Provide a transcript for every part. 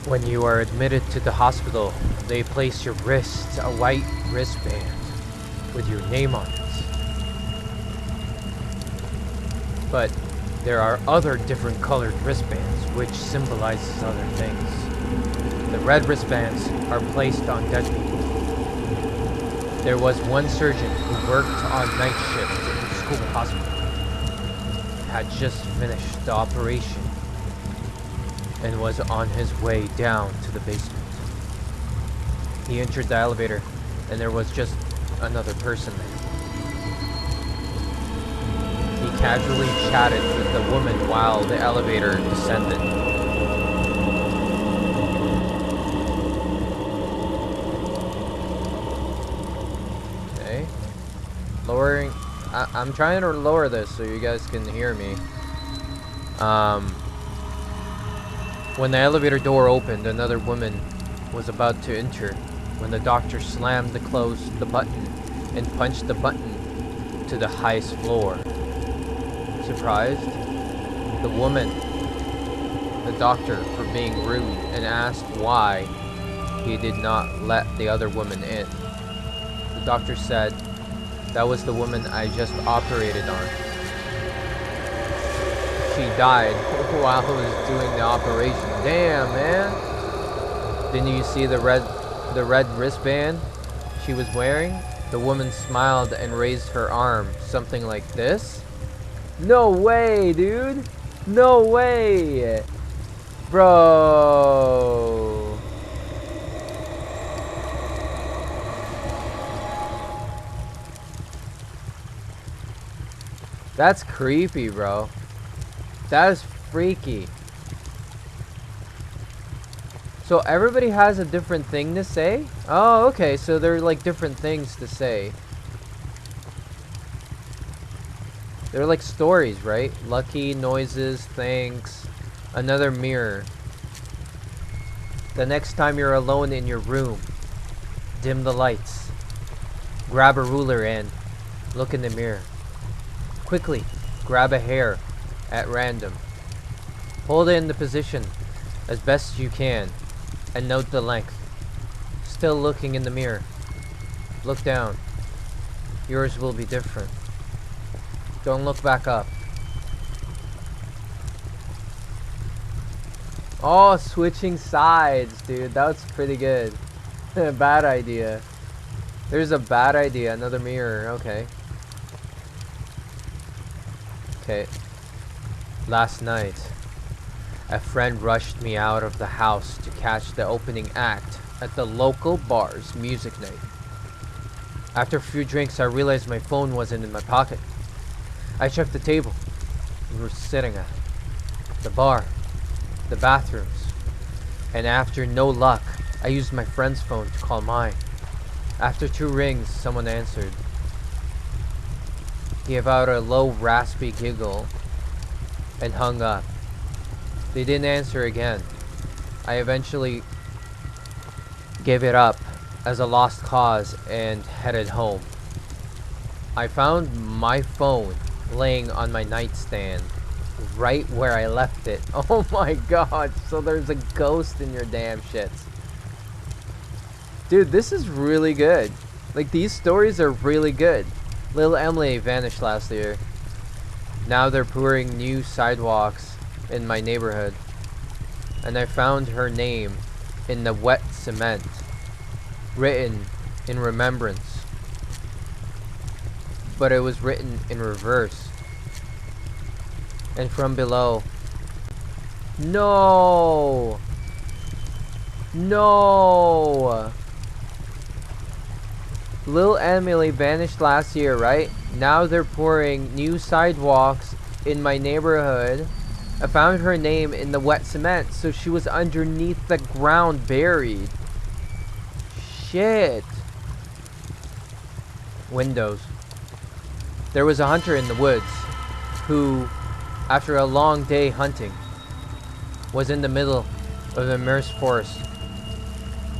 When you are admitted to the hospital, they place your wrist a white wristband with your name on it. But there are other different colored wristbands which symbolizes other things. The red wristbands are placed on dead people. There was one surgeon who worked on night shift in the school hospital. Had just finished the operation and was on his way down to the basement. He entered the elevator and there was just another person there. He casually chatted with the woman while the elevator descended. Okay. Lowering. I'm trying to lower this so you guys can hear me. When the elevator door opened, another woman was about to enter when the doctor slammed the button and punched the button to the highest floor. Surprised, the woman, the doctor, for being rude and asked why he did not let the other woman in. The doctor said, "That was the woman I just operated on. She died while I was doing the operation." Damn, man. Didn't you see the red wristband she was wearing? The woman smiled and raised her arm, something like this. No way, dude. No way. Bro. That's creepy, bro. That is freaky. So everybody has a different thing to say? Oh, okay. So they're like different things to say. They're like stories, right? Lucky, noises, thanks. Another mirror. The next time you're alone in your room, dim the lights. Grab a ruler and look in the mirror. Quickly, grab a hair at random. Hold it in the position as best you can and note the length. Still looking in the mirror. Look down. Yours will be different. Don't look back up. Oh, switching sides, dude. That was pretty good. Bad idea. There's a bad idea. Another mirror. Okay. Okay. Last night, a friend rushed me out of the house to catch the opening act at the local bar's music night. After a few drinks, I realized my phone wasn't in my pocket. I checked the table we were sitting at, the bar, the bathrooms, and after no luck, I used my friend's phone to call mine. After 2 rings, someone answered. He gave out a low, raspy giggle and hung up. They didn't answer again. I eventually gave it up as a lost cause and headed home. I found my phone laying on my nightstand right where I left it. Oh my god, so there's a ghost in your damn shits. Dude, this is really good. Like, these stories are really good. Little Emily vanished last year. Now they're pouring new sidewalks in my neighborhood. And I found her name in the wet cement, written in remembrance. But it was written in reverse. And from below. No! No! Little Emily vanished last year, right? Now they're pouring new sidewalks in my neighborhood. I found her name in the wet cement, so she was underneath the ground, buried. Shit. Windows. There was a hunter in the woods who, after a long day hunting, was in the middle of the immense forest.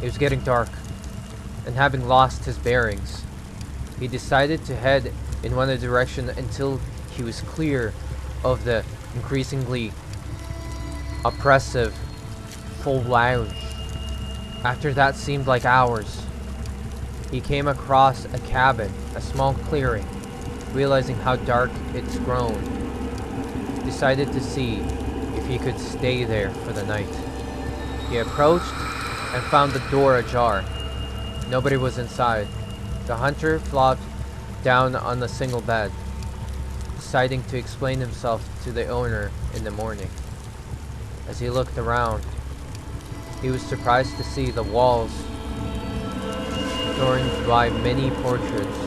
It was getting dark, and having lost his bearings, he decided to head in one direction until he was clear of the increasingly oppressive full lounge. After that seemed like hours. He came across a cabin, a small clearing, realizing how dark it's grown. Decided to see if he could stay there for the night. He approached and found the door ajar. Nobody was inside. The hunter flopped down on a single bed, deciding to explain himself to the owner in the morning. As he looked around, he was surprised to see the walls adorned by many portraits.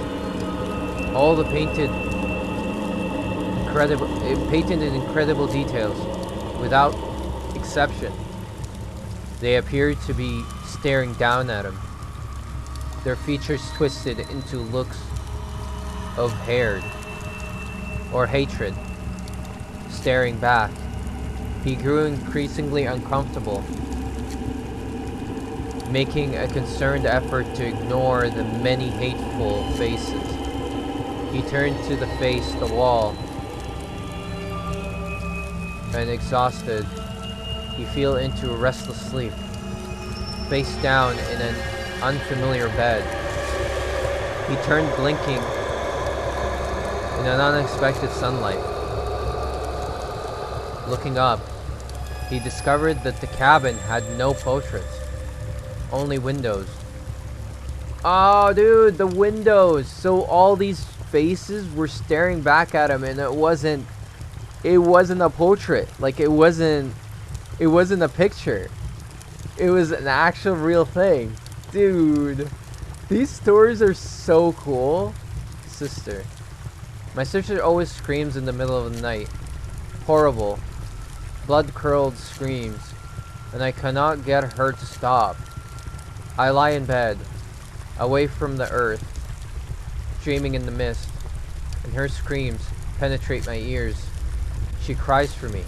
All the painted in incredible details, without exception. They appeared to be staring down at him, their features twisted into looks of hatred, staring back. He grew increasingly uncomfortable, making a concerned effort to ignore the many hateful faces. He turned to face the wall, and exhausted, he fell into a restless sleep, face down in an unfamiliar bed. He turned blinking in an unexpected sunlight. Looking up, he discovered that the cabin had no portraits, only windows. Oh, dude, the windows! So all these faces were staring back at him, and it wasn't a portrait. Like, it wasn't a picture. It was an actual real thing. Dude, these stories are so cool. Sister. My sister always screams in the middle of the night. Horrible, blood-curdled screams, and I cannot get her to stop. I lie in bed, away from the earth, dreaming in the mist, and her screams penetrate my ears. She cries for me.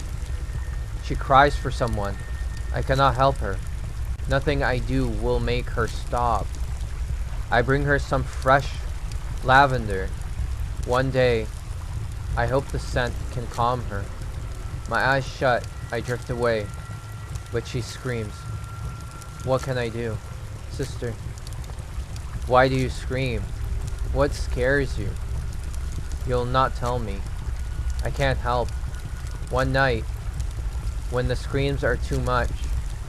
She cries for someone. I cannot help her. Nothing I do will make her stop. I bring her some fresh lavender. One day, I hope the scent can calm her. My eyes shut, I drift away, but she screams. What can I do? Sister, why do you scream? What scares you? You'll not tell me. I can't help. One night, when the screams are too much,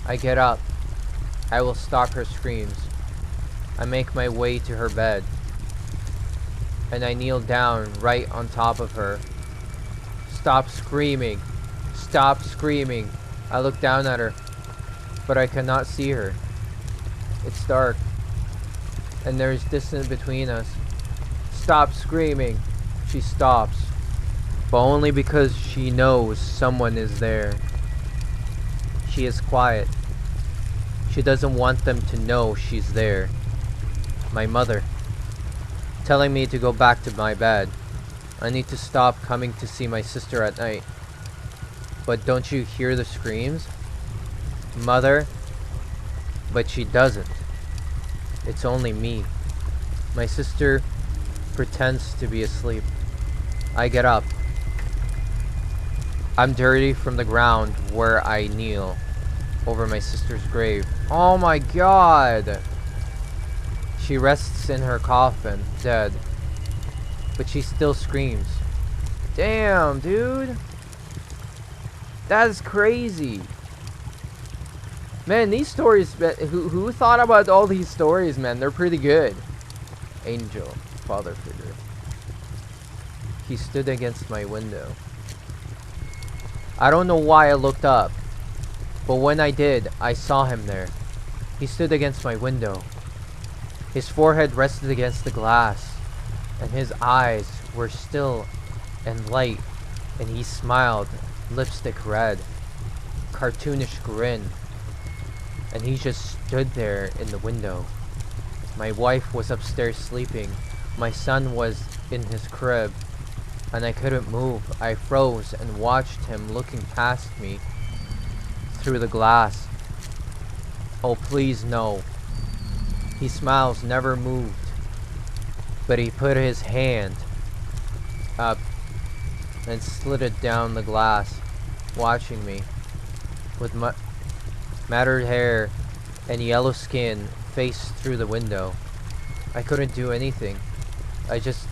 I get up. I will stop her screams. I make my way to her bed, and I kneel down right on top of her. Stop screaming. Stop screaming. I look down at her, but I cannot see her. It's dark, and there is distance between us. Stop screaming. She stops, but only because she knows someone is there. She is quiet. She doesn't want them to know she's there. My mother, telling me to go back to my bed. I need to stop coming to see my sister at night. But don't you hear the screams? Mother, but she doesn't. It's only me. My sister pretends to be asleep. I get up. I'm dirty from the ground where I kneel over my sister's grave. Oh my god! She rests in her coffin, dead. But she still screams. Damn, dude! That is crazy. Man, these stories, who thought about all these stories, man? They're pretty good. Angel, father figure. He stood against my window. I don't know why I looked up, but when I did, I saw him there. He stood against my window. His forehead rested against the glass, and his eyes were still and light, and he smiled, lipstick red, cartoonish grin, and he just stood there in the window. My wife was upstairs sleeping. My son was in his crib, and I couldn't move. I froze and watched him looking past me through the glass. Oh, please no. He smiles, never moved, but he put his hand up and slid it down the glass, watching me with matted hair, and yellow skin faced through the window. I couldn't do anything. I just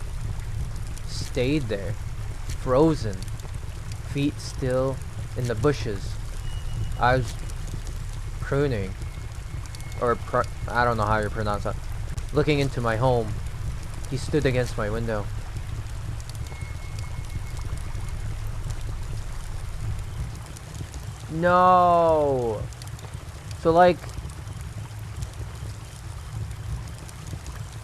stayed there, frozen, feet still in the bushes. I was pruning, or I don't know how you pronounce that. Looking into my home, he stood against my window. No! So like,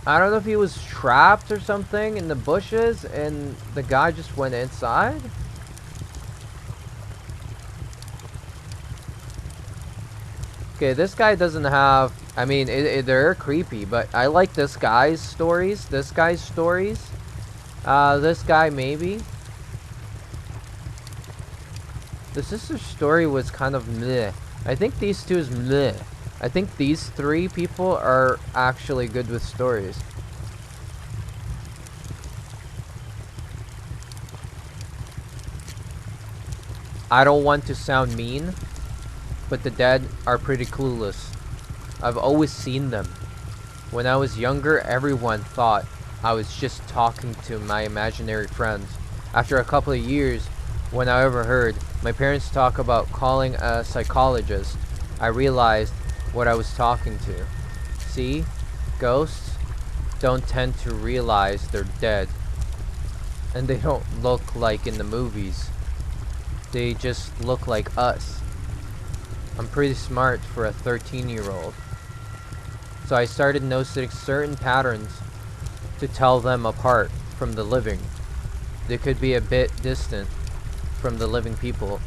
I don't know if he was trapped or something in the bushes and the guy just went inside? Okay, this guy doesn't have... I mean, they're creepy, but I like this guy's stories. This guy's stories. This guy maybe. The sister's story was kind of meh. I think these two is meh. I think these three people are actually good with stories. I don't want to sound mean, but the dead are pretty clueless. I've always seen them. When I was younger, everyone thought I was just talking to my imaginary friends. After a couple of years, when I overheard my parents talk about calling a psychologist, I realized what I was talking to. See, ghosts don't tend to realize they're dead. And they don't look like in the movies. They just look like us. I'm pretty smart for a 13-year-old. So I started noticing certain patterns to tell them apart from the living. They could be a bit distant from the living people,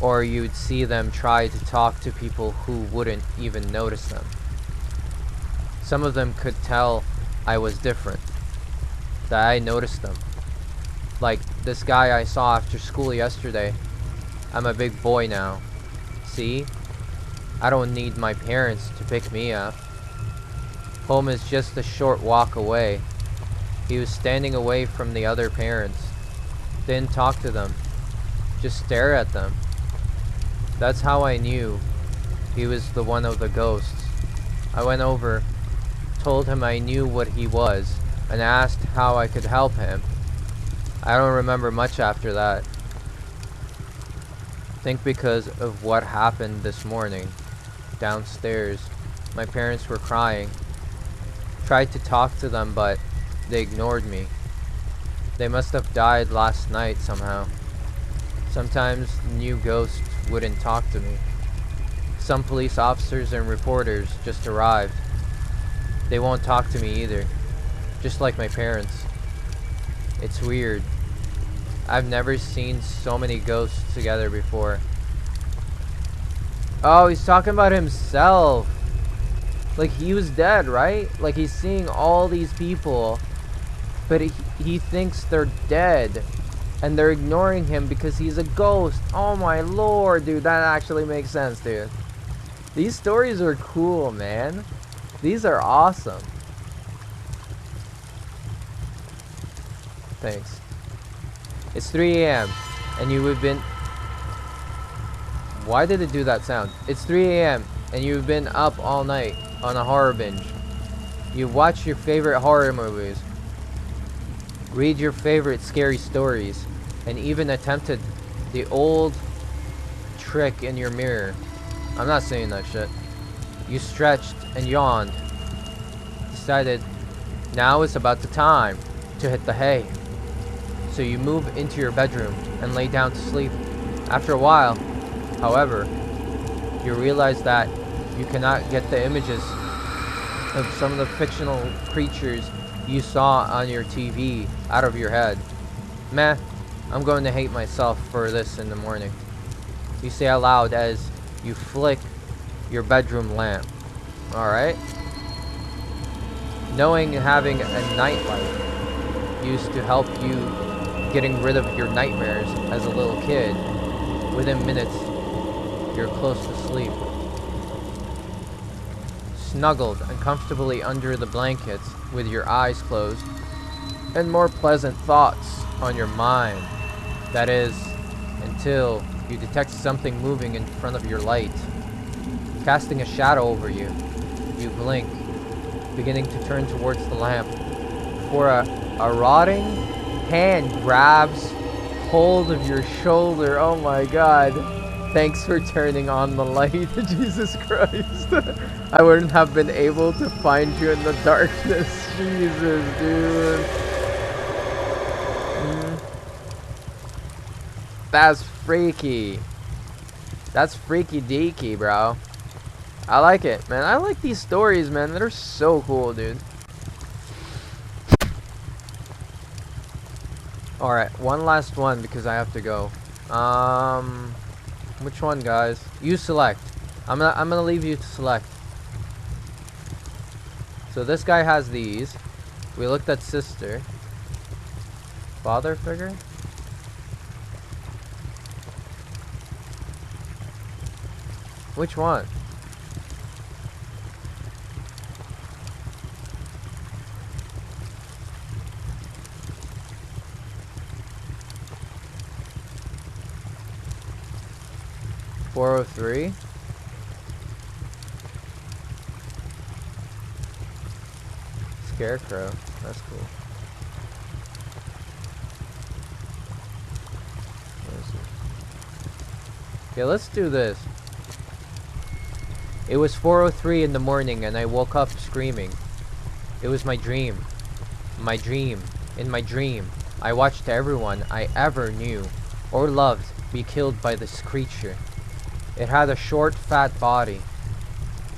or you'd see them try to talk to people who wouldn't even notice them. Some of them could tell I was different, that I noticed them. Like this guy I saw after school yesterday. I'm a big boy now. See? I don't need my parents to pick me up. Home is just a short walk away. He was standing away from the other parents. Didn't talk to them. Just stare at them. That's how I knew he was the one of the ghosts. I went over, told him I knew what he was, and asked how I could help him. I don't remember much after that. I think because of what happened this morning. Downstairs, my parents were crying. Tried to talk to them, but they ignored me. They must have died last night somehow. Sometimes new ghosts wouldn't talk to me. Some police officers and reporters just arrived. They won't talk to me either. Just like my parents. It's weird. I've never seen so many ghosts together before. Oh, he's talking about himself. Like he was dead, right? Like he's seeing all these people, but he thinks they're dead. And they're ignoring him because he's a ghost. Oh my lord, dude. That actually makes sense, dude. These stories are cool, man. These are awesome. Thanks. It's 3 a.m. and you have been... Why did it do that sound? It's 3 a.m. and you've been up all night on a horror binge. You watch your favorite horror movies, read your favorite scary stories, and even attempted the old trick in your mirror. I'm not saying that shit. You stretched and yawned. Decided now is about the time to hit the hay. So you move into your bedroom and lay down to sleep. After a while, however, you realize that you cannot get the images of some of the fictional creatures you saw on your TV out of your head. Meh, I'm going to hate myself for this in the morning. You say aloud as you flick your bedroom lamp. Alright? Knowing having a nightlight used to help you getting rid of your nightmares as a little kid, within minutes, you're close to sleep. Snuggled uncomfortably under the blankets with your eyes closed, and more pleasant thoughts on your mind. That is, until you detect something moving in front of your light. casting a shadow over you. You blink, beginning to turn towards the lamp, before a rotting hand grabs hold of your shoulder. Oh my god. Thanks for turning on the light. Jesus Christ. I wouldn't have been able to find you in the darkness. Jesus, dude. That's freaky. That's freaky deaky, bro. I like it, man. I like these stories, man. They're so cool, dude. Alright, one last one because I have to go. Which one, guys? You select. I'm gonna leave you to select. So this guy has these. We looked at sister. Father figure? Which one? $403. Scarecrow. That's cool. Okay, let's do this. It was 4:03 in the morning and I woke up screaming. It was my dream. My dream. In my dream, I watched everyone I ever knew or loved be killed by this creature. It had a short, fat body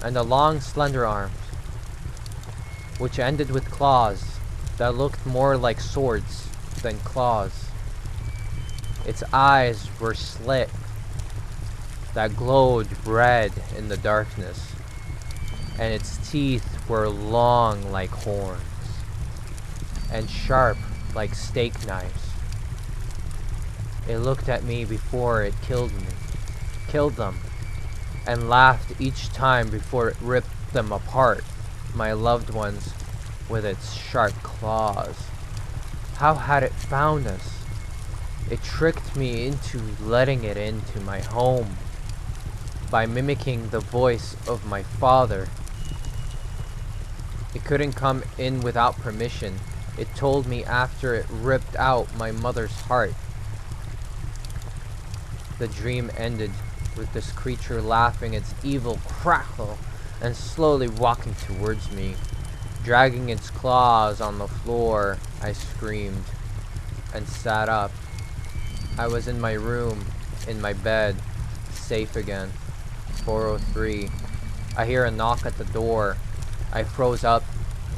and a long, slender arms, which ended with claws that looked more like swords than claws. Its eyes were slit that glowed red in the darkness, and its teeth were long like horns and sharp like steak knives. It looked at me before it killed them, and laughed each time before it ripped them apart, my loved ones, with its sharp claws. How had it found us? It tricked me into letting it into my home by mimicking the voice of my father. It couldn't come in without permission. It told me after it ripped out my mother's heart. The dream ended with this creature laughing its evil crackle and slowly walking towards me, dragging its claws on the floor. I screamed and sat up. I was in my room, in my bed, safe again. 4:03. I hear a knock at the door. I froze up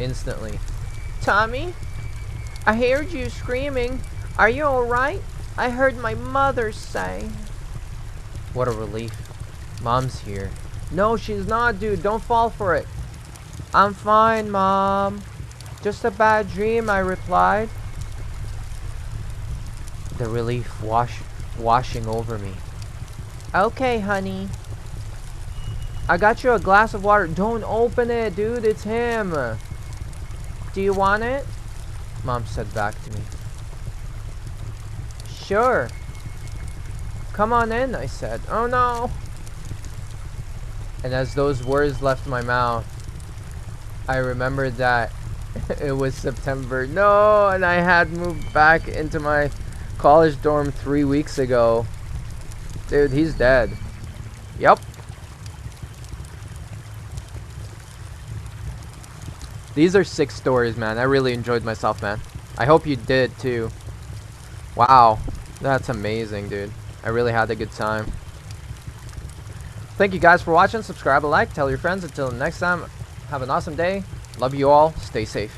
instantly. Tommy? I heard you screaming. Are you alright? I heard my mother say. What a relief. Mom's here. No, she's not, dude. Don't fall for it. I'm fine, Mom. Just a bad dream, I replied. The relief washing over me. Okay, honey. I got you a glass of water. Don't open it, dude. It's him. Do you want it? Mom said back to me. Sure. Come on in, I said. Oh no. And as those words left my mouth, I remembered that it was September. No, and I had moved back into my college dorm 3 weeks ago. Dude, he's dead. Yep. These are 6 stories, man. I really enjoyed myself, man. I hope you did, too. Wow. That's amazing, dude. I really had a good time. Thank you guys for watching. Subscribe, like, tell your friends. Until next time, have an awesome day. Love you all. Stay safe.